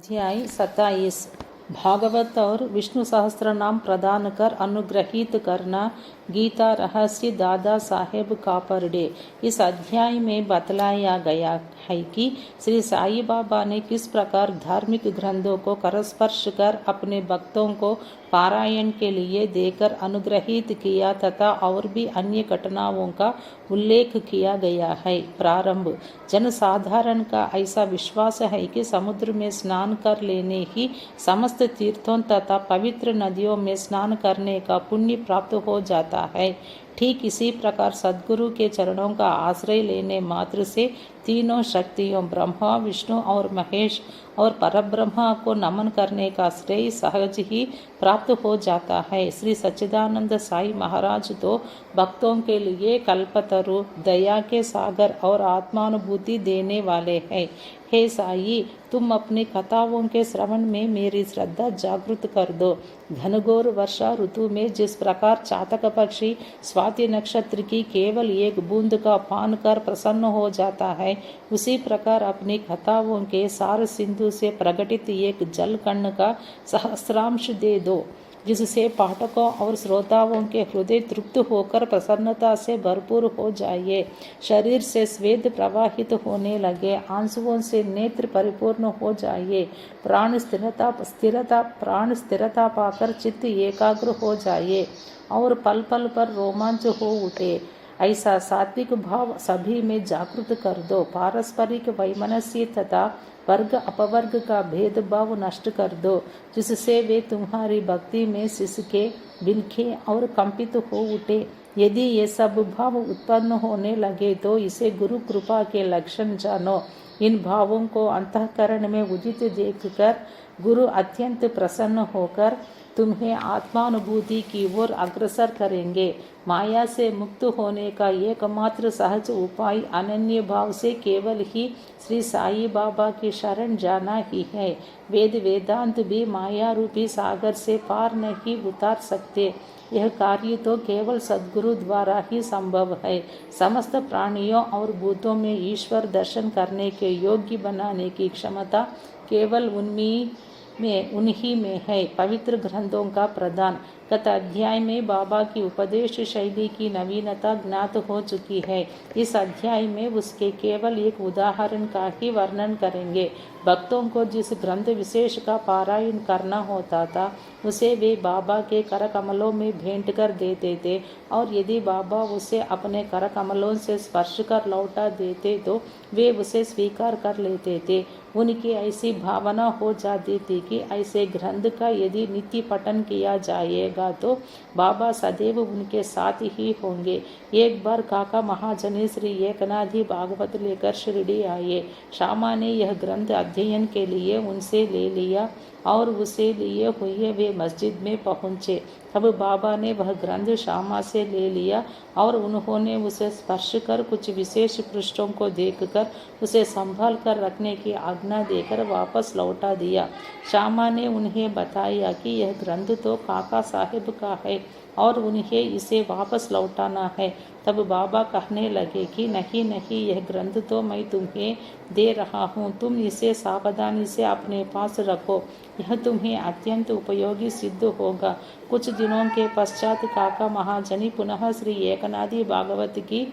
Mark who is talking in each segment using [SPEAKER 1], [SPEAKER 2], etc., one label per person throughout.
[SPEAKER 1] अध्याय 27 भागवत और विष्णु सहस्त्र नाम प्रदान कर अनुग्रहित करना। गीता रहस्य दादा साहेब कापरडे। इस अध्याय में बतलाया गया है कि श्री साई बाबा ने किस प्रकार धार्मिक ग्रंथों को करस्पर्श कर अपने भक्तों को पारायण के लिए देकर अनुग्रहित किया तथा और भी अन्य घटनाओं का उल्लेख किया गया है। प्रारंभ। जनसाधारण का ऐसा विश्वास है कि समुद्र में स्नान कर लेने ही समस्त तीर्थों तथा पवित्र नदियों में स्नान करने का पुण्य प्राप्त हो जाता है। ठीक इसी प्रकार सद्गुरु के चरणों का आश्रय लेने मात्र से तीनों शक्तियों ब्रह्मा विष्णु और महेश और परब्रह्मा को नमन करने का श्रेय सहज ही प्राप्त हो जाता है। श्री सच्चिदानंद साई महाराज तो भक्तों के लिए कल्पतरु दया के सागर और आत्मानुभूति देने वाले हैं। हे साई, तुम अपनी कथाओं के श्रवण में मेरी श्रद्धा जागृत कर दो। घनघोर वर्षा ऋतु में जिस प्रकार चातक पक्षी स्वाति नक्षत्र की केवल एक बूंद का पान कर प्रसन्न हो जाता है, उसी प्रकार अपनी कथाओं के सार सिंधु से प्रकटित एक जल कण का सहस्रांश दे दो, जिससे पाठकों और श्रोताओं के हृदय तृप्त होकर प्रसन्नता से भरपूर हो जाए, शरीर से स्वेद प्रवाहित होने लगे, आंसुओं से नेत्र परिपूर्ण हो जाए, प्राण स्थिरता पाकर चित्त एकाग्र हो जाए और पल पल पर रोमांच हो उठे। ऐसा सात्विक भाव सभी में जागृत कर दो। पारस्परिक वैमनस्य तथा वर्ग अपवर्ग का भेदभाव नष्ट कर दो, जिससे वे तुम्हारी भक्ति में सिसके बिलखे और कंपित हो उठे। यदि ये सब भाव उत्पन्न होने लगे तो इसे गुरु कृपा के लक्षण जानो। इन भावों को अंतःकरण में उदित देखकर गुरु अत्यंत प्रसन्न होकर तुम्हें आत्मानुभूति की ओर अग्रसर करेंगे। माया से मुक्त होने का एकमात्र सहज उपाय अनन्य भाव से केवल ही श्री साई बाबा की शरण जाना ही है। वेद वेदांत भी माया रूपी सागर से पार नहीं उतार सकते। यह कार्य तो केवल सद्गुरु द्वारा ही संभव है। समस्त प्राणियों और भूतों में ईश्वर दर्शन करने के योग्य बनाने की क्षमता केवल उन्हीं में है। पवित्र ग्रंथों का प्रदान। गत अध्याय में बाबा की उपदेश शैली की नवीनता ज्ञात हो चुकी है। इस अध्याय में उसके केवल एक उदाहरण का ही वर्णन करेंगे। भक्तों को जिस ग्रंथ विशेष का पारायण करना होता था उसे वे बाबा के कर कमलों में भेंट कर देते थे, और यदि बाबा उसे अपने कर कमलों से स्पर्श कर लौटा देते तो वे उसे स्वीकार कर लेते थे। उनकी ऐसी भावना हो जाती थी कि ऐसे ग्रंथ का यदि नित्य पठन किया जाएगा तो बाबा सदैव उनके साथ ही होंगे। एक बार काका महाजनी श्री एकनाथी भागवत लेकर शिरडी आए। श्यामा ने यह ग्रंथ अध्ययन के लिए उनसे ले लिया और उसे लिए हुए वे मस्जिद में पहुँचे। तब बाबा ने वह ग्रंथ श्यामा से ले लिया और उन्होंने उसे स्पर्श कर कुछ विशेष पृष्ठों को देखकर उसे संभाल कर रखने की आज्ञा देकर वापस लौटा दिया। श्यामा ने उन्हें बताया कि यह ग्रंथ तो काका साहेब का है और उन्हें इसे वापस लौटाना है। तब बाबा कहने लगे कि नहीं नहीं, यह ग्रंथ तो मैं तुम्हें दे रहा हूँ, तुम इसे सावधानी से अपने पास रखो, यह तुम्हें अत्यंत उपयोगी सिद्ध होगा। कुछ दिनों के पश्चात काका महाजनी पुनः श्री एकनाथी भागवत की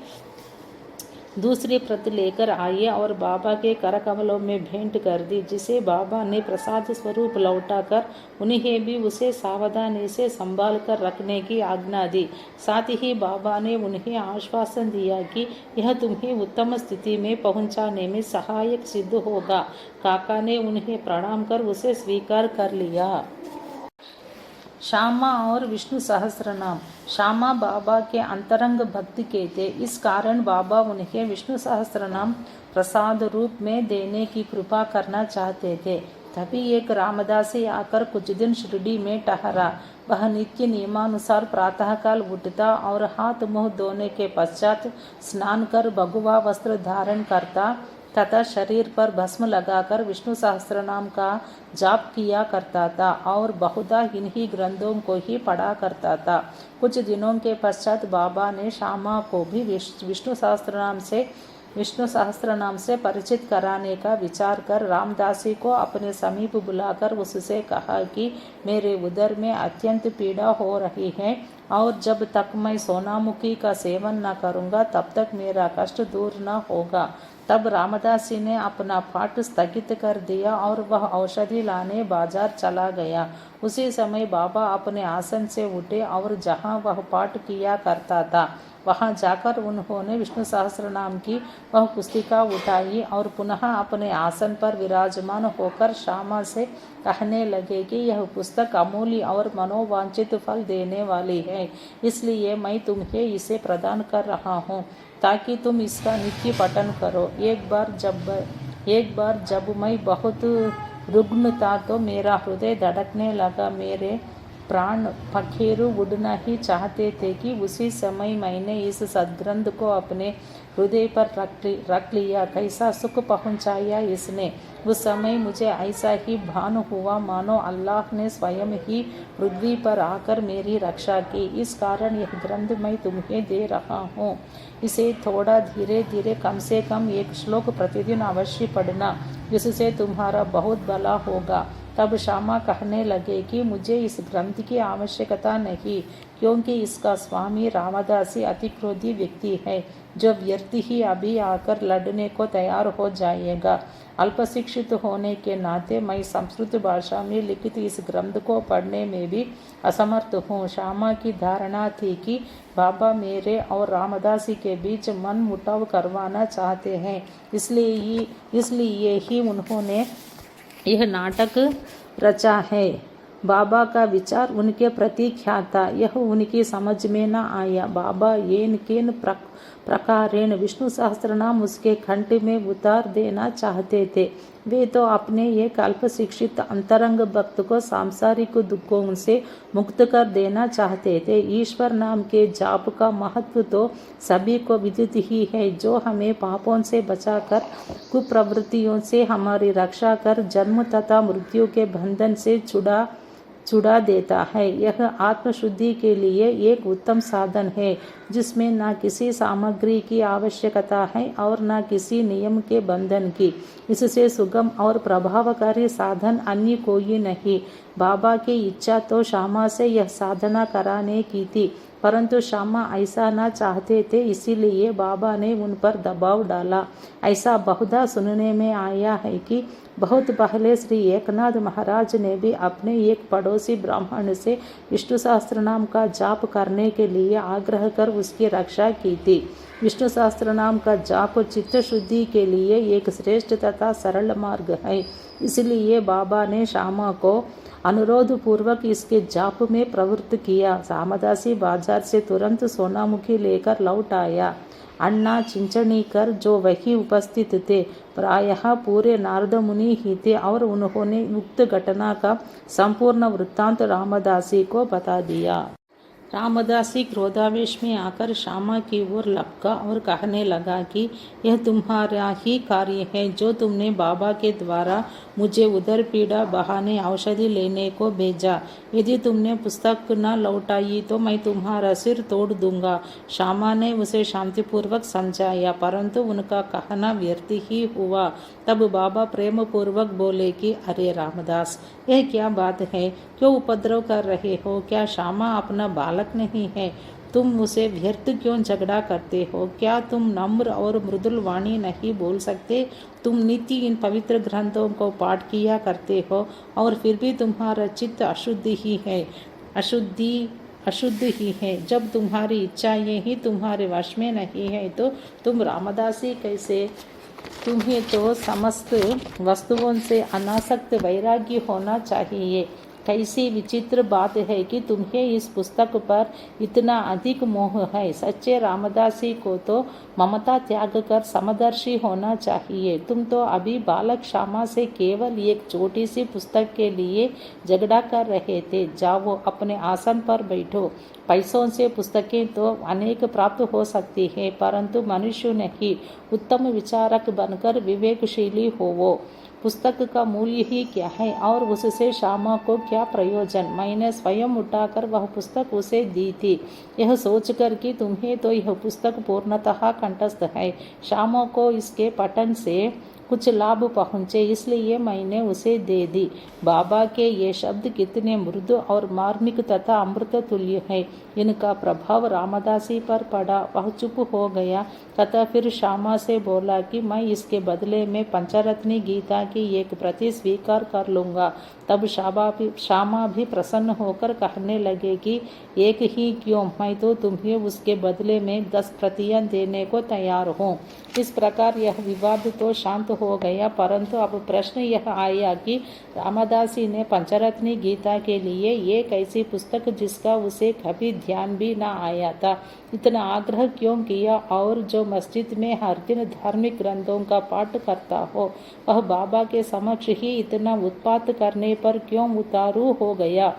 [SPEAKER 1] दूसरी प्रति लेकर आए और बाबा के कर कमलों में भेंट कर दी, जिसे बाबा ने प्रसाद स्वरूप लौटाकर उन्हें भी उसे सावधानी से संभाल कर रखने की आज्ञा दी। साथ ही बाबा ने उन्हें आश्वासन दिया कि यह तुम्हें उत्तम स्थिति में पहुंचाने में सहायक सिद्ध होगा। काका ने उन्हें प्रणाम कर उसे स्वीकार कर लिया। श्यामा और विष्णु सहस्रनाम। श्यामा बाबा के अंतरंग भक्त के थे, इस कारण बाबा उन्हें विष्णु सहस्रनाम प्रसाद रूप में देने की कृपा करना चाहते थे। तभी एक रामदासी आकर कुछ दिन शिरडी में ठहरा। वह नित्य नियमानुसार प्रातःकाल उठता और हाथ मुंह धोने के पश्चात स्नान कर भगवा वस्त्र धारण करता तथा शरीर पर भस्म लगाकर विष्णु सहस्रनाम का जाप किया करता था और बहुधा इन्हीं ग्रंथों को ही पढ़ा करता था। कुछ दिनों के पश्चात बाबा ने श्यामा को भी विष्णु सहस्रनाम से विष्णु सहस्त्र नाम से परिचित कराने का विचार कर रामदासी को अपने समीप बुलाकर उससे कहा कि मेरे उदर में अत्यंत पीड़ा हो रही है और जब तक मैं सोनामुखी का सेवन न करूँगा तब तक मेरा कष्ट दूर न होगा। तब रामदासी ने अपना पाठ स्थगित कर दिया और वह औषधि लाने बाजार चला गया। उसी समय बाबा अपने आसन से उठे और जहाँ वह पाठ किया करता था वहां जाकर उन्होंने विष्णु सहस्त्र नाम की वह पुस्तिका उठाई और पुनः अपने आसन पर विराजमान होकर श्यामा से कहने लगे कि यह पुस्तक अमूल्य और मनोवांछित फल देने वाली है, इसलिए मैं तुम्हें इसे प्रदान कर रहा हूँ ताकि तुम इसका नित्य पठन करो। एक बार जब मैं बहुत रुग्ण था तो मेरा हृदय धड़कने लगा, मेरे प्राण पखेरु उड़ना ही चाहते थे कि उसी समय मैंने इस सद्ग्रंथ को अपने हृदय पर रख लिया। कैसा सुख पहुंचाया इसने। उस समय मुझे ऐसा ही भान हुआ मानो अल्लाह ने स्वयं ही पृथ्वी पर आकर मेरी रक्षा की। इस कारण यह ग्रंथ मैं तुम्हें दे रहा हूँ। इसे थोड़ा धीरे धीरे कम से कम एक श्लोक प्रतिदिन अवश्य पढ़ना, जिससे तुम्हारा बहुत भला होगा। तब श्यामा कहने लगे कि मुझे इस ग्रंथ की आवश्यकता नहीं, क्योंकि इसका स्वामी रामदासी अति क्रोधी व्यक्ति है जो व्यर्थ ही अभी आकर लड़ने को तैयार हो जाएगा। अल्पशिक्षित होने के नाते मैं संस्कृत भाषा में लिखित इस ग्रंथ को पढ़ने में भी असमर्थ हूँ। श्यामा की धारणा थी कि बाबा मेरे और रामदासी के बीच मन मुटाव करवाना चाहते हैं, इसलिए ही उन्होंने यह नाटक रचा है। बाबा का विचार उनके प्रति क्या था यह उनकी समझ में न आया। बाबा येन केन प्रकारेण विष्णु सहस्त्रनाम उसके कंठ में उतार देना चाहते थे। वे तो अपने एक अल्प शिक्षित अंतरंग भक्त को सांसारिक दुखों से मुक्त कर देना चाहते थे। ईश्वर नाम के जाप का महत्व तो सभी को विदित ही है, जो हमें पापों से बचाकर कुप्रवृत्तियों से हमारी रक्षा कर जन्म तथा मृत्यु के बंधन से छुड़ा देता है। यह आत्मशुद्धि के लिए एक उत्तम साधन है, जिसमें न किसी सामग्री की आवश्यकता है और न किसी नियम के बंधन की। इससे सुगम और प्रभावकारी साधन अन्य कोई नहीं। बाबा की इच्छा तो श्यामा से यह साधना कराने की थी, परंतु श्यामा ऐसा न चाहते थे, इसीलिए बाबा ने उन पर दबाव डाला। ऐसा बहुधा सुनने में आया है कि बहुत पहले श्री एकनाथ महाराज ने भी अपने एक पड़ोसी ब्राह्मण से विष्णु सहस्त्र नाम का जाप करने के लिए आग्रह कर उसकी रक्षा की थी। विष्णु सहस्त्र नाम का जाप चित्त शुद्धि के लिए एक श्रेष्ठ तथा सरल मार्ग है, इसलिए बाबा ने श्यामा को अनुरोध पूर्वक इसके जाप में प्रवृत्त किया। रामदासी बाजार से तुरंत सोनामुखी लेकर लौट आया। अन्ना चिंचणीकर जो वही उपस्थित थे, प्रायः पूरे नारद मुनि ही थे और उन्होंने उक्त घटना का संपूर्ण वृत्तांत रामदासी को बता दिया। रामदासी क्रोधावेश में आकर श्यामा की ओर लपका और कहने लगा कि यह तुम्हारा ही कार्य है, जो तुमने बाबा के द्वारा मुझे उधर पीड़ा बहाने औषधि लेने को भेजा। यदि तुमने पुस्तक न लौटाई तो मैं तुम्हारा सिर तोड़ दूंगा। श्यामा ने उसे शांतिपूर्वक समझाया, परंतु उनका कहना व्यर्थ ही हुआ। तब बाबा प्रेम पूर्वक बोले कि अरे रामदास, यह क्या बात है, क्यों उपद्रव कर रहे हो? क्या श्यामा अपना बालक नहीं है? तुम उसे व्यर्थ क्यों झगड़ा करते हो? क्या तुम नम्र और मृदुल वाणी नहीं बोल सकते? तुम नित्य इन पवित्र ग्रंथों को पाठ किया करते हो और फिर भी तुम्हारा चित्त अशुद्ध ही है। जब तुम्हारी इच्छाएं ही तुम्हारे वश में नहीं है तो तुम रामदासी कैसे? तुम्हें तो समस्त वस्तुओं से अनासक्त वैराग्य होना चाहिए। कैसी विचित्र बात है कि तुम्हें इस पुस्तक पर इतना अधिक मोह है। सच्चे रामदासी को तो ममता त्याग कर समदर्शी होना चाहिए। तुम तो अभी बालक श्यामा से केवल एक छोटी सी पुस्तक के लिए झगड़ा कर रहे थे। जाओ अपने आसन पर बैठो। पैसों से पुस्तकें तो अनेक प्राप्त हो सकती है, परंतु मनुष्य नहीं। उत्तम विचारक बनकर विवेकशीली होवो। पुस्तक का मूल्य ही क्या है और उससे श्यामा को क्या प्रयोजन। मैंने स्वयं उठाकर वह पुस्तक उसे दी थी, यह सोचकर कि तुम्हें तो यह पुस्तक पूर्णतः कंठस्थ है, श्यामा को इसके पठन से कुछ लाभ पहुँचे, इसलिए मैंने उसे दे दी। बाबा के ये शब्द कितने मृदु और मार्मिक तथा अमृत तुल्य है। इनका प्रभाव रामदासी पर पड़ा। वह चुप हो गया तथा फिर श्यामा से बोला कि मैं इसके बदले में पंचरत्नी गीता की एक प्रति स्वीकार कर लूँगा। तब श्यामा भी प्रसन्न होकर कहने लगे कि एक ही क्यों, मैं तो तुम्हें उसके बदले में 10 प्रतियां देने को तैयार हूँ। इस प्रकार यह विवाद तो शांत हो गया, परंतु अब प्रश्न यह आया कि रामदासी ने पंचरत्नी गीता के लिए एक ऐसी पुस्तक जिसका उसे कभी ध्यान भी न आया था, इतना आग्रह क्यों किया, और जो मस्जिद में हर दिन धार्मिक ग्रंथों का पाठ करता हो, वह बाबा के समक्ष ही इतना उत्पात करने पर क्यों उतारू हो गया।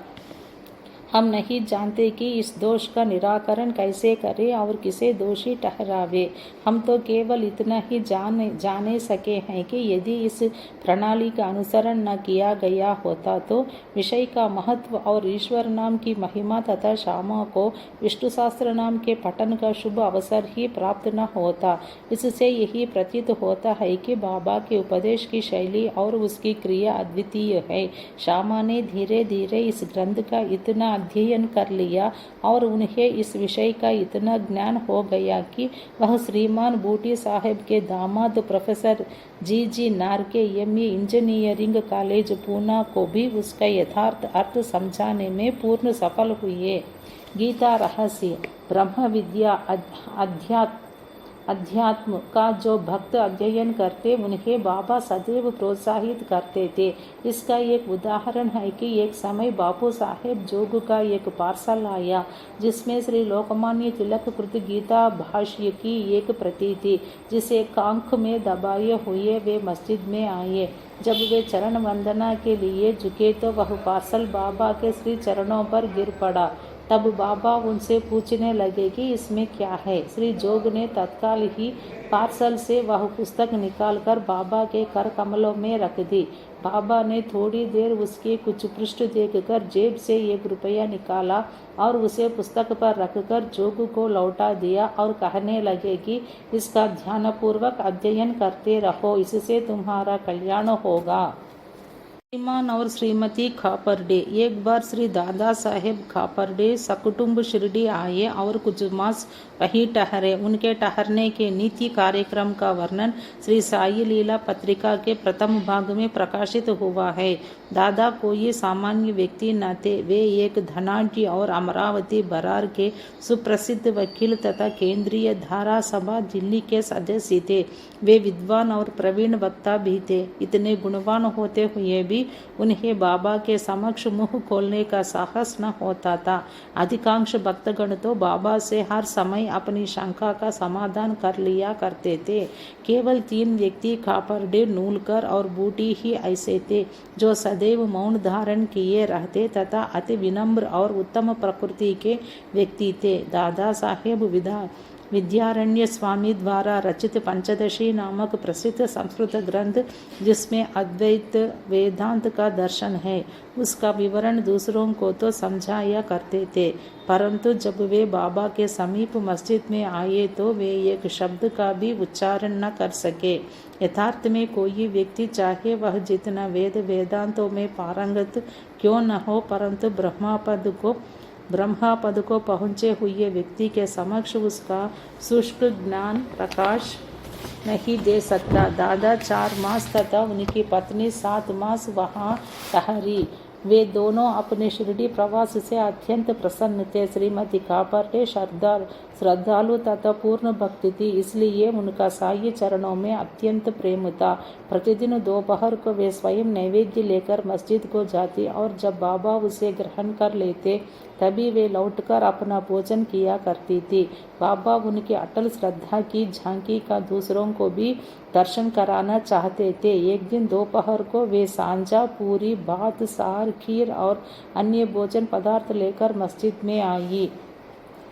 [SPEAKER 1] हम नहीं जानते कि इस दोष का निराकरण कैसे करें और किसे दोषी ठहरावे। हम तो केवल इतना ही जाने सके हैं कि यदि इस प्रणाली का अनुसरण न किया गया होता तो विषय का महत्व और ईश्वर नाम की महिमा तथा श्यामा को विष्णु शास्त्र नाम के पठन का शुभ अवसर ही प्राप्त न होता। इससे यही प्रतीत होता है कि बाबा के उपदेश की शैली और उसकी क्रिया अद्वितीय है। श्यामा ने धीरे धीरे इस ग्रंथ का इतना अध्ययन कर लिया और उन्हें इस विषय का इतना ज्ञान हो गया कि वह श्रीमान बूटी साहब के दामाद प्रोफेसर जी नार के MA इंजीनियरिंग कॉलेज पूना को भी उसका यथार्थ अर्थ समझाने में पूर्ण सफल हुए। गीता रहस्य ब्रह्म विद्या अध्यात्म का जो भक्त अध्ययन करते उन्हें बाबा सदैव प्रोत्साहित करते थे। इसका एक उदाहरण है कि एक समय बापू साहेब जोग का एक पार्सल आया जिसमें श्री लोकमान्य तिलक कृत गीता भाष्य की एक प्रति थी, जिसे कांख में दबाए हुए वे मस्जिद में आए। जब वे चरण वंदना के लिए झुके तो वह पार्सल बाबा के श्री चरणों पर गिर पड़ा। तब बाबा उनसे पूछने लगे कि इसमें क्या है। श्री जोग ने तत्काल ही पार्सल से वह पुस्तक निकालकर बाबा के कर कमलों में रख दी। बाबा ने थोड़ी देर उसके कुछ पृष्ठ देखकर जेब से 1 रुपया निकाला और उसे पुस्तक पर रखकर जोग को लौटा दिया और कहने लगे कि इसका ध्यानपूर्वक अध्ययन करते रहो, इससे तुम्हारा कल्याण होगा। श्रीमान और श्रीमती खापर्डे। एक बार श्री दादा साहेब खापर्डे सकुटुंब शिरडी आए और कुछ मास वहीं ठहरे। उनके ठहरने के नीति कार्यक्रम का वर्णन श्री साई लीला पत्रिका के प्रथम भाग में प्रकाशित हुआ है। दादा कोई सामान्य व्यक्ति न थे, वे एक धनाढ्य और अमरावती बरार के सुप्रसिद्ध वकील तथा केंद्रीय धारा सभा दिल्ली के सदस्य थे। वे विद्वान और प्रवीण वक्ता भी थे। इतने गुणवान होते हुए भी उन्हें बाबा के समक्ष मुंह खोलने का साहस न होता था। अधिकांश भक्तगण तो बाबा से हर समय अपनी शंका का समाधान कर लिया करते थे। केवल 3 व्यक्ति खापर्डे, नूलकर और बूटी ही ऐसे थे जो सदैव मौन धारण किए रहते तथा अति विनम्र और उत्तम प्रकृति के व्यक्ति थे। दादा साहेब विद्यारण्य स्वामी द्वारा रचित पंचदशी नामक प्रसिद्ध संस्कृत ग्रंथ, जिसमें अद्वैत वेदांत का दर्शन है, उसका विवरण दूसरों को तो समझाया करते थे, परंतु जब वे बाबा के समीप मस्जिद में आए तो वे एक शब्द का भी उच्चारण न कर सके। यथार्थ में कोई व्यक्ति चाहे वह जितना वेदांतों में पारंगत क्यों न हो, परंतु ब्रह्मापद को पहुँचे हुए व्यक्ति के समक्ष उसका शुष्क ज्ञान प्रकाश नहीं दे सकता। दादा 4 मास तथा उनकी पत्नी 7 मास वहाँ ठहरी। वे दोनों अपने शिरडी प्रवास से अत्यंत प्रसन्न थे। श्रीमती खापर्डे श्रद्धालु तथा पूर्ण भक्ति थी, इसलिए उनका साई चरणों में अत्यंत प्रेम था। प्रतिदिन दोपहर को वे स्वयं नैवेद्य लेकर मस्जिद को जाती और जब बाबा उसे ग्रहण कर लेते तभी वे लौटकर अपना भोजन किया करती थी। बाबा उनकी अटल श्रद्धा की झांकी का दूसरों को भी दर्शन कराना चाहते थे। एक दिन दोपहर को वे सांजा, पूरी, भात, सार, खीर और अन्य भोजन पदार्थ लेकर मस्जिद में आई।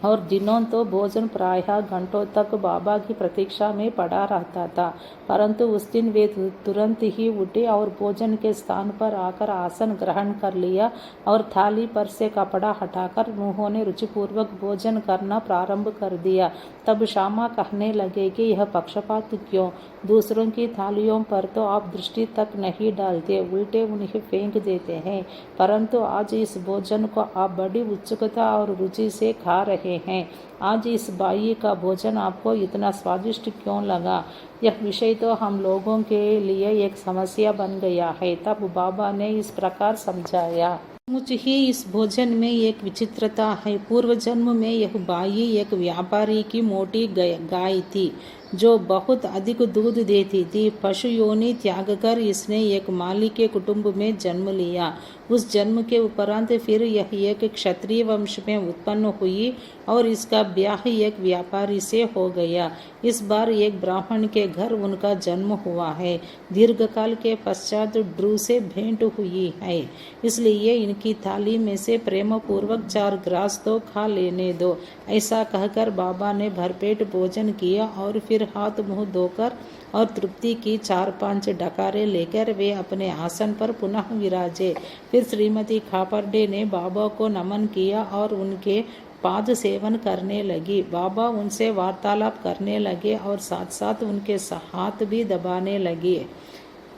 [SPEAKER 1] और दिनों तो भोजन प्रायः घंटों तक बाबा की प्रतीक्षा में पड़ा रहता था, परंतु उस दिन वे तुरंत ही उठे और भोजन के स्थान पर आकर आसन ग्रहण कर लिया और थाली पर से कपड़ा हटाकर उन्होंने रुचिपूर्वक भोजन करना प्रारंभ कर दिया। तब श्यामा कहने लगे कि यह पक्षपात क्यों? दूसरों की थालियों पर तो आप दृष्टि तक नहीं डालते, उल्टे उन्हें फेंक देते हैं, परंतु आज इस भोजन को आप बड़ी उत्सुकता और रुचि से खा रहे हैं। आज इस बाई का भोजन आपको इतना स्वादिष्ट क्यों लगा? यह विषय तो हम लोगों के लिए एक समस्या बन गया है। तब बाबा ने इस प्रकार समझाया। मुझ ही इस भोजन में एक विचित्रता है। पूर्व जन्म में यह बाई एक व्यापारी की मोटी गाय थी जो बहुत अधिक दूध देती थी। पशु योनि त्याग कर इसने एक माली के कुटुंब में जन्म लिया। उस जन्म के उपरांत फिर यह एक क्षत्रिय वंश में उत्पन्न हुई और इसका ब्याह एक व्यापारी से हो गया। इस बार एक ब्राह्मण के घर उनका जन्म हुआ है। दीर्घकाल के पश्चात ड्रू से भेंट हुई है, इसलिए इनकी थाली में से प्रेम पूर्वक 4 ग्रास तो खा लेने दो। ऐसा कहकर बाबा ने भरपेट भोजन किया और फिर हाथ मुंह धोकर और तृप्ति की 4-5 डकारे लेकर वे अपने आसन पर पुनः विराजे। फिर श्रीमती खापर्डे ने बाबा को नमन किया और उनके पाद सेवन करने लगी। बाबा उनसे वार्तालाप करने लगे और साथ साथ उनके हाथ भी दबाने लगे।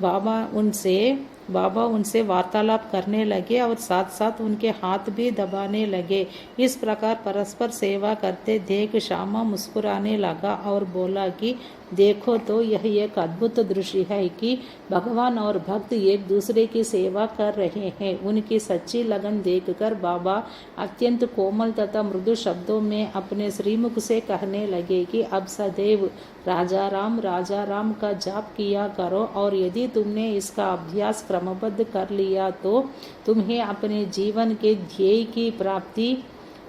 [SPEAKER 1] बाबा उनसे वार्तालाप करने लगे और साथ साथ उनके हाथ भी दबाने लगे। इस प्रकार परस्पर सेवा करते देख श्यामा मुस्कुराने लगा और बोला कि देखो तो यह एक अद्भुत दृश्य है कि भगवान और भक्त एक दूसरे की सेवा कर रहे हैं। उनकी सच्ची लगन देखकर बाबा अत्यंत कोमल तथा मृदु शब्दों में अपने श्रीमुख से कहने लगे कि अब सदैव राजा राम का जाप किया करो और यदि तुमने इसका अभ्यास क्रमबद्ध कर लिया तो तुम्हें अपने जीवन के ध्येय की प्राप्ति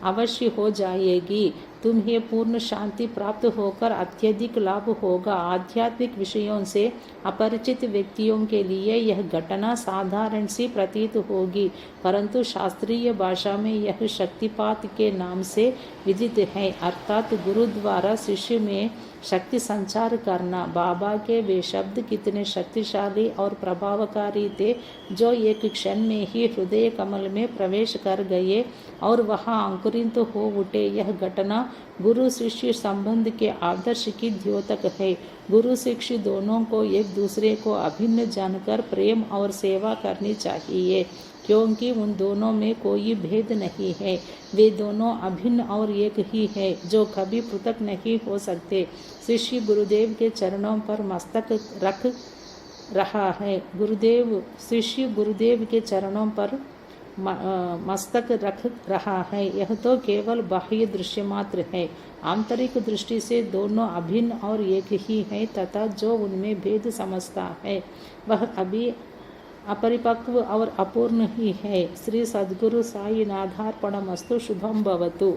[SPEAKER 1] अवश्य हो जाएगी। तुम्हें पूर्ण शांति प्राप्त होकर अत्यधिक लाभ होगा। आध्यात्मिक विषयों से अपरिचित व्यक्तियों के लिए यह घटना साधारण सी प्रतीत होगी, परंतु शास्त्रीय भाषा में यह शक्तिपात के नाम से विदित है, अर्थात गुरु द्वारा शिष्य में शक्ति संचार करना। बाबा के वे शब्द कितने शक्तिशाली और प्रभावकारी थे जो एक क्षण में ही हृदय कमल में प्रवेश कर गए और वहां अंकुरित हो उठे। यह घटना गुरु शिष्य संबंध के आदर्श की द्योतक है। गुरु शिष्य दोनों को एक दूसरे को अभिन्न जानकर प्रेम और सेवा करनी चाहिए, क्योंकि उन दोनों में कोई भेद नहीं है। वे दोनों अभिन्न और एक ही है जो कभी पृथक नहीं हो सकते। शिष्य गुरुदेव के चरणों पर मस्तक रख रहा है। शिष्य गुरुदेव के चरणों पर मस्तक रख रहा है। यह तो केवल बाह्य दृश्य मात्र है। आंतरिक दृष्टि से दोनों अभिन्न और एक ही है तथा जो उनमें भेद समझता है वह अभी अपरिपक्व और अपूर्ण ही है। श्री सद्गुरु साई नाथार्पणमस्तु। शुभम भवतु।